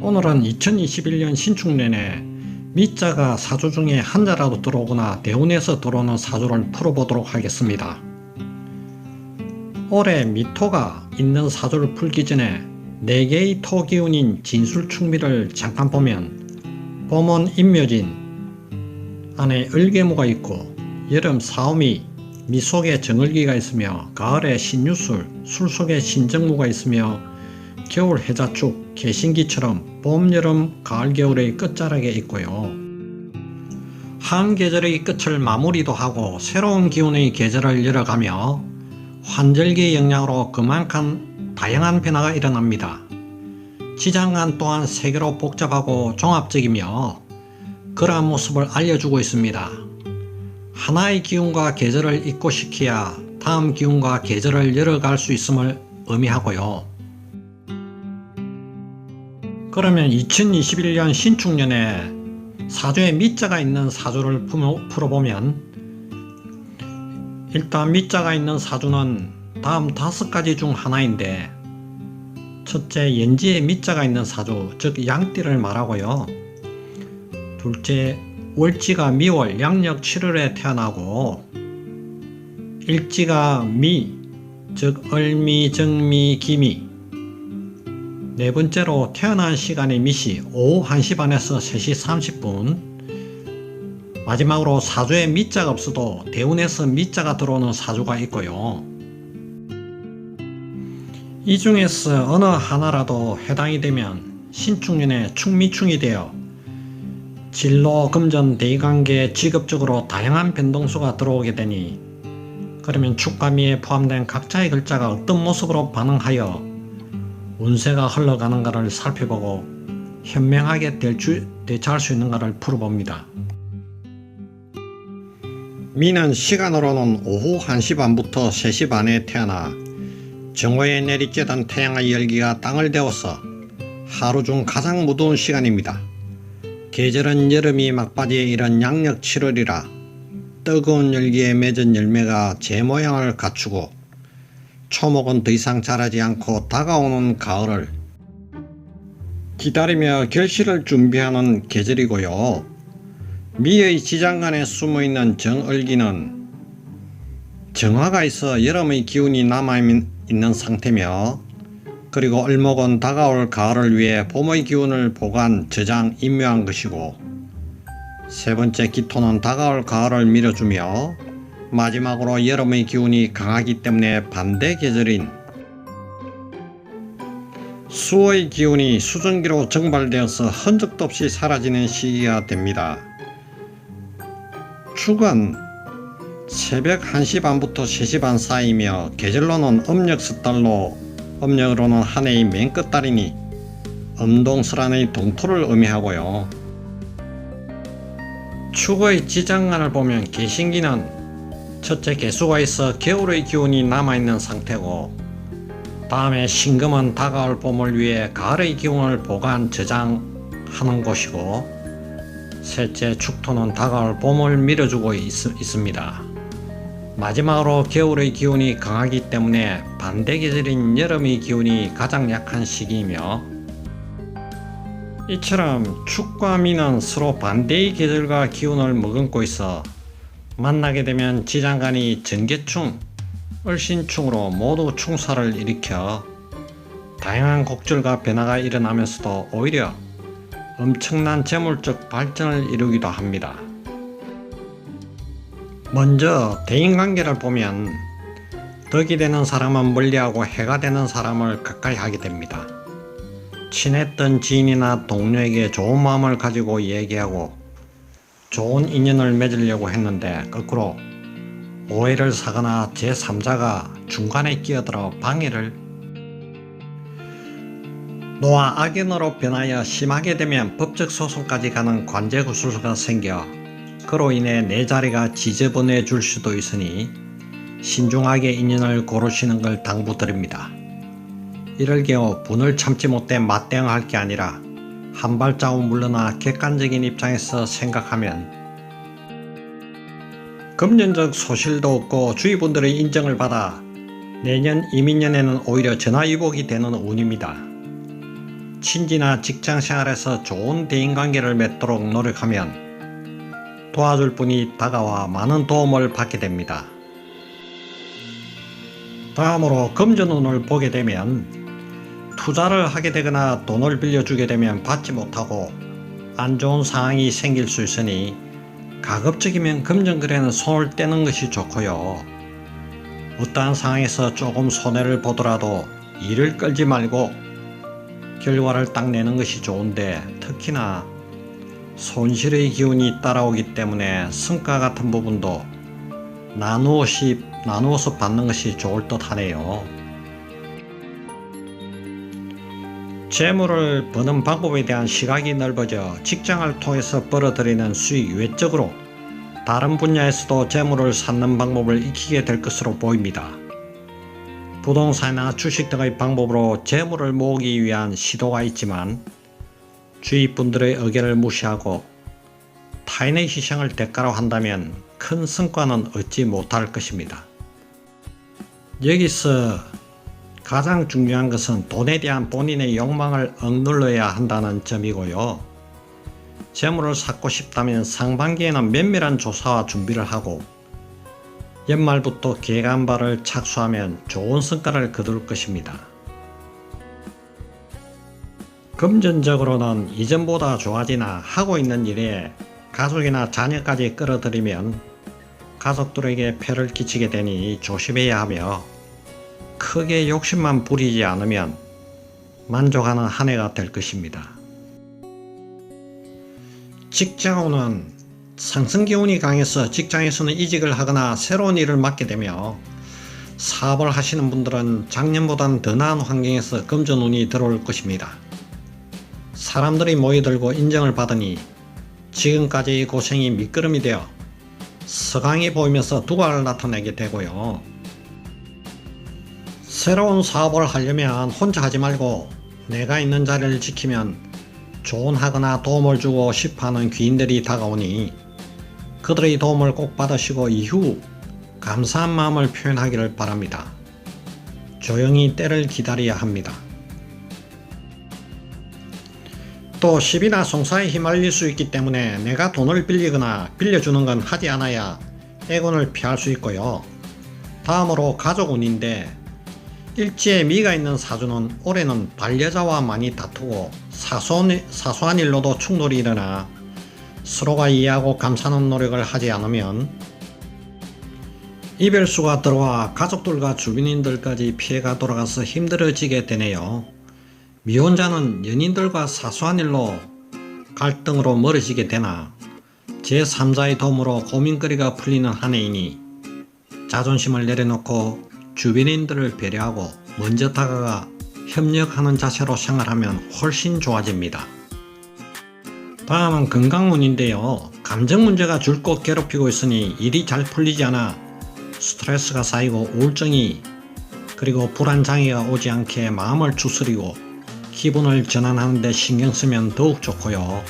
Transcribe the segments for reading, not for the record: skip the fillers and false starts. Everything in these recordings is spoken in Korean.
오늘은 2021년 신축년에 미자가 사주 중에 한자라도 들어오거나 대운에서 들어오는 사주를 풀어보도록 하겠습니다. 올해 미토가 있는 사주를 풀기 전에 4개의 토기운인 진술축미를 잠깐 보면 봄은 임묘진, 안에 을개무가 있고 여름 사오미, 미 속에 정을기가 있으며 가을에 신유술, 술 속에 신정무가 있으며 겨울 해자축, 개신기처럼 봄, 여름, 가을, 겨울의 끝자락에 있고요. 한 계절의 끝을 마무리도 하고 새로운 기운의 계절을 열어가며 환절기의 영향으로 그만큼 다양한 변화가 일어납니다. 지장간 또한 세계로 복잡하고 종합적이며 그러한 모습을 알려주고 있습니다. 하나의 기운과 계절을 입고시켜야 다음 기운과 계절을 열어갈 수 있음을 의미하고요. 그러면 2021년 신축년에 사주에 미자가 있는 사주를 풀어보면 일단 미자가 있는 사주는 다음 5가지 중 하나인데, 첫째 연지에 미자가 있는 사주, 즉 양띠를 말하고요. 둘째 월지가 미월 양력 7월에 태어나고 일지가 미, 즉 을미, 정미, 기미. 네 번째로 태어난 시간이 미시 오후 1시 반에서 3시 30분. 마지막으로 사주에 미자가 없어도 대운에서 미자가 들어오는 사주가 있고요. 이 중에서 어느 하나라도 해당이 되면 신축년에 축미충이 되어 진로, 금전, 대의관계, 직업적으로 다양한 변동수가 들어오게 되니, 그러면 축과 미에 포함된 각자의 글자가 어떤 모습으로 반응하여 운세가 흘러가는가를 살펴보고 현명하게 대처할 수 있는가를 풀어봅니다. 미는 시간으로는 오후 1시 반부터 3시 반에 태어나 정오에 내리쬐던 태양의 열기가 땅을 데워서 하루 중 가장 무더운 시간입니다. 계절은 여름이 막바지에 이른 양력 7월이라 뜨거운 열기에 맺은 열매가 제 모양을 갖추고 초목은 더 이상 자라지 않고 다가오는 가을을 기다리며 결실을 준비하는 계절이고요. 미의 지장간에 숨어있는 정을기는 정화가 있어 여름의 기운이 남아있는 상태며, 그리고 을목은 다가올 가을을 위해 봄의 기운을 보관, 저장, 임묘한 것이고, 세 번째 기토는 다가올 가을을 밀어주며, 마지막으로 여름의 기운이 강하기 때문에 반대 계절인 수의 기운이 수증기로 증발되어서 흔적도 없이 사라지는 시기가 됩니다. 축은 새벽 1시 반부터 3시 반 사이며 계절로는 음력 섣달로, 음력으로는 한 해의 맨 끝달이니 음동설한의 동토를 의미하고요. 축의 지장간을 보면 개신기는 첫째 개수가 있어 겨울의 기운이 남아있는 상태고, 다음에 신금은 다가올 봄을 위해 가을의 기운을 보관, 저장하는 곳이고, 셋째 축토는 다가올 봄을 밀어주고 있습니다. 마지막으로 겨울의 기운이 강하기 때문에 반대 계절인 여름의 기운이 가장 약한 시기이며, 이처럼 축과 미는 서로 반대의 계절과 기운을 머금고 있어 만나게 되면 지장간이 전개충, 을신충으로 모두 충사를 일으켜 다양한 곡절과 변화가 일어나면서도 오히려 엄청난 재물적 발전을 이루기도 합니다. 먼저 대인관계를 보면 덕이 되는 사람은 멀리하고 해가 되는 사람을 가까이 하게 됩니다. 친했던 지인이나 동료에게 좋은 마음을 가지고 얘기하고 좋은 인연을 맺으려고 했는데 거꾸로 오해를 사거나 제3자가 중간에 끼어들어 방해를 놓아 악연으로 변하여 심하게 되면 법적 소송까지 가는 관제구술수가 생겨 그로 인해 내 자리가 지저분해 줄 수도 있으니 신중하게 인연을 고르시는 걸 당부드립니다. 이럴 경우 분을 참지 못해 맞대응할 게 아니라 한 발자국 물러나 객관적인 입장에서 생각하면 금전적 소실도 없고 주위 분들의 인정을 받아 내년 이민년에는 오히려 전화위복이 되는 운입니다. 친지나 직장 생활에서 좋은 대인관계를 맺도록 노력하면 도와줄 분이 다가와 많은 도움을 받게 됩니다. 다음으로 금전운을 보게 되면 투자를 하게 되거나 돈을 빌려주게 되면 받지 못하고 안 좋은 상황이 생길 수 있으니 가급적이면 금전거래는 손을 떼는 것이 좋고요. 어떠한 상황에서 조금 손해를 보더라도 일을 끌지 말고 결과를 딱 내는 것이 좋은데, 특히나 손실의 기운이 따라오기 때문에 성과 같은 부분도 나누어서 받는 것이 좋을 듯 하네요. 재물을 버는 방법에 대한 시각이 넓어져 직장을 통해서 벌어들이는 수익 외적으로 다른 분야에서도 재물을 쌓는 방법을 익히게 될 것으로 보입니다. 부동산이나 주식 등의 방법으로 재물을 모으기 위한 시도가 있지만 주위 분들의 의견을 무시하고 타인의 희생을 대가로 한다면 큰 성과는 얻지 못할 것입니다. 여기서 가장 중요한 것은 돈에 대한 본인의 욕망을 억눌러야 한다는 점이고요. 재물을 쌓고 싶다면 상반기에는 면밀한 조사와 준비를 하고 연말부터 계획한 바를 착수하면 좋은 성과를 거둘 것입니다. 금전적으로는 이전보다 좋아지나 하고 있는 일에 가족이나 자녀까지 끌어들이면 가족들에게 폐를 끼치게 되니 조심해야 하며, 크게 욕심만 부리지 않으면 만족하는 한 해가 될 것입니다. 직장운은 상승기운이 강해서 직장에서는 이직을 하거나 새로운 일을 맡게 되며, 사업을 하시는 분들은 작년보다는 더 나은 환경에서 금전운이 들어올 것입니다. 사람들이 모여들고 인정을 받으니 지금까지의 고생이 밑거름이 되어 서강이 보이면서 두각을 나타내게 되고요. 새로운 사업을 하려면 혼자 하지 말고 내가 있는 자리를 지키면 조언하거나 도움을 주고 싶어하는 귀인들이 다가오니 그들의 도움을 꼭 받으시고 이후 감사한 마음을 표현하기를 바랍니다. 조용히 때를 기다려야 합니다. 또 시비나 송사에 휘말릴 수 있기 때문에 내가 돈을 빌리거나 빌려주는 건 하지 않아야 애군을 피할 수 있고요. 다음으로 가족운인데, 일지에 미가 있는 사주는 올해는 반려자와 많이 다투고 사소한 일로도 충돌이 일어나 서로가 이해하고 감싸는 노력을 하지 않으면 이별수가 들어와 가족들과 주변인들까지 피해가 돌아가서 힘들어지게 되네요. 미혼자는 연인들과 사소한 일로 갈등으로 멀어지게 되나 제3자의 도움으로 고민거리가 풀리는 한 해이니 자존심을 내려놓고 주변인들을 배려하고 먼저 다가가 협력하는 자세로 생활하면 훨씬 좋아집니다. 다음은 건강운인데요. 감정 문제가 줄곧 괴롭히고 있으니 일이 잘 풀리지 않아 스트레스가 쌓이고 우울증이 그리고 불안장애가 오지 않게 마음을 추스리고 기분을 전환하는 데 신경 쓰면 더욱 좋고요.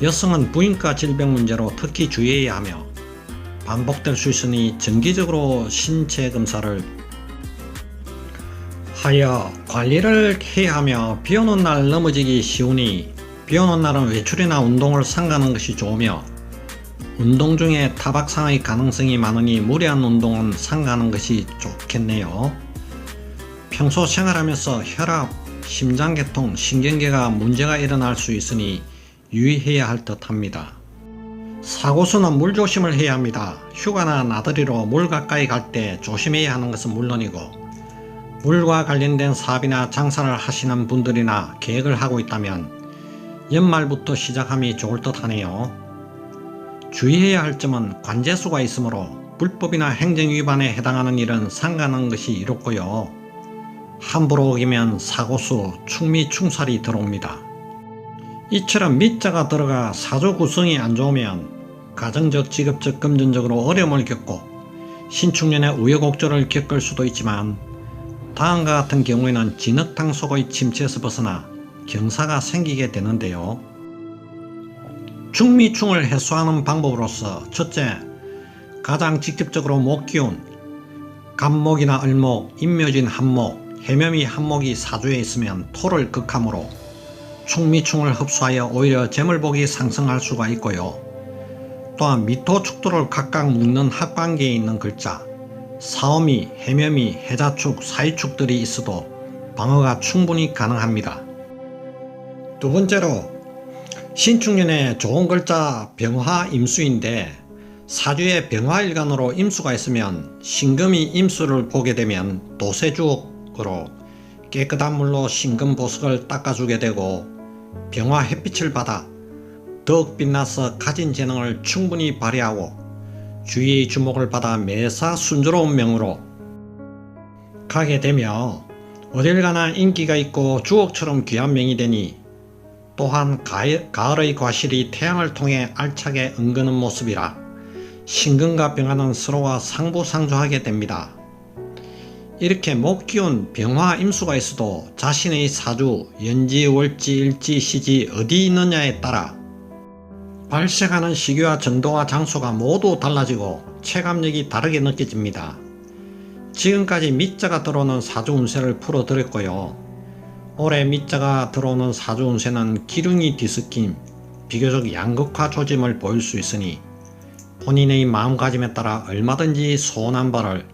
여성은 부인과 질병 문제로 특히 주의해야 하며 반복될 수 있으니 정기적으로 신체 검사를 하여 관리를 해야 하며, 비오는 날 넘어지기 쉬우니 비오는 날은 외출이나 운동을 삼가는 것이 좋으며, 운동 중에 타박상의 가능성이 많으니 무리한 운동은 삼가는 것이 좋겠네요. 평소 생활하면서 혈압, 심장계통, 신경계가 문제가 일어날 수 있으니 유의해야 할 듯 합니다. 사고수는 물조심을 해야 합니다. 휴가나 나들이로 물 가까이 갈 때 조심해야 하는 것은 물론이고, 물과 관련된 사업이나 장사를 하시는 분들이나 계획을 하고 있다면 연말부터 시작함이 좋을 듯 하네요. 주의해야 할 점은 관제수가 있으므로 불법이나 행정위반에 해당하는 일은 삼가는 것이 이롭고요. 함부로 어기면 사고수, 충미, 충살이 들어옵니다. 이처럼 밑자가 들어가 사주 구성이 안 좋으면 가정적, 직업적, 금전적으로 어려움을 겪고 신축년에 우여곡절을 겪을 수도 있지만, 다음과 같은 경우에는 진흙탕 속의 침체에서 벗어나 경사가 생기게 되는데요. 충미충을 해소하는 방법으로서, 첫째, 가장 직접적으로 목기운, 간목이나 을목, 임묘진 한목, 해묘미 한목이 사주에 있으면 토를 극함으로 축미충을 흡수하여 오히려 재물복이 상승할 수가 있고요. 또한 미토 축토를 각각 묶는 합관계에 있는 글자 사오미, 해묘미, 해자축, 사이축들이 있어도 방어가 충분히 가능합니다. 두 번째로 신축년의 좋은 글자 병화 임수인데 사주에 병화일간으로 임수가 있으면 신금이 임수를 보게 되면 도세주옥으로 깨끗한 물로 신금 보석을 닦아주게 되고 병화 햇빛을 받아 더욱 빛나서 가진 재능을 충분히 발휘하고 주위의 주목을 받아 매사 순조로운 명으로 가게 되며 어딜 가나 인기가 있고 주옥처럼 귀한 명이 되니 또한 가을의 과실이 태양을 통해 알차게 은거는 모습이라 신금과 병화는 서로가 상부상조하게 됩니다. 이렇게 목기운 병화 임수가 있어도 자신의 사주, 연지, 월지, 일지, 시지 어디 있느냐에 따라 발생하는 시기와 정도와 장소가 모두 달라지고 체감력이 다르게 느껴집니다. 지금까지 밑자가 들어오는 사주 운세를 풀어드렸고요. 올해 밑자가 들어오는 사주 운세는 기둥이 뒤섞임, 비교적 양극화 조짐을 보일 수 있으니 본인의 마음가짐에 따라 얼마든지 소원한 바를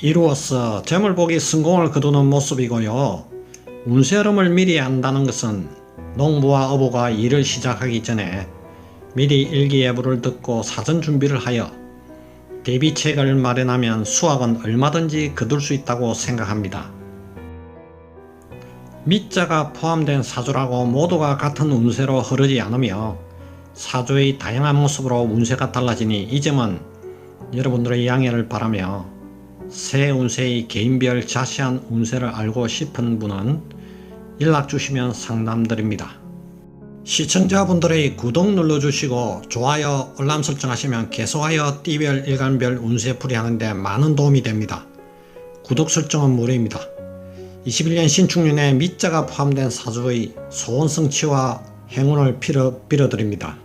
이루어서 재물복이 성공을 거두는 모습이고요. 운세 흐름을 미리 안다는 것은 농부와 어부가 일을 시작하기 전에 미리 일기예보를 듣고 사전 준비를 하여 대비책을 마련하면 수확은 얼마든지 거둘 수 있다고 생각합니다. 밑자가 포함된 사주라고 모두가 같은 운세로 흐르지 않으며 사주의 다양한 모습으로 운세가 달라지니 이 점은 여러분들의 양해를 바라며 새 운세의 개인별 자세한 운세를 알고 싶은 분은 연락 주시면 상담드립니다. 시청자분들의 구독 눌러주시고 좋아요, 알람 설정하시면 계속하여 띠별, 일간별 운세풀이 하는데 많은 도움이 됩니다. 구독 설정은 무료입니다. 21년 신축년에 밑자가 포함된 사주의 소원 성취와 행운을 빌어드립니다.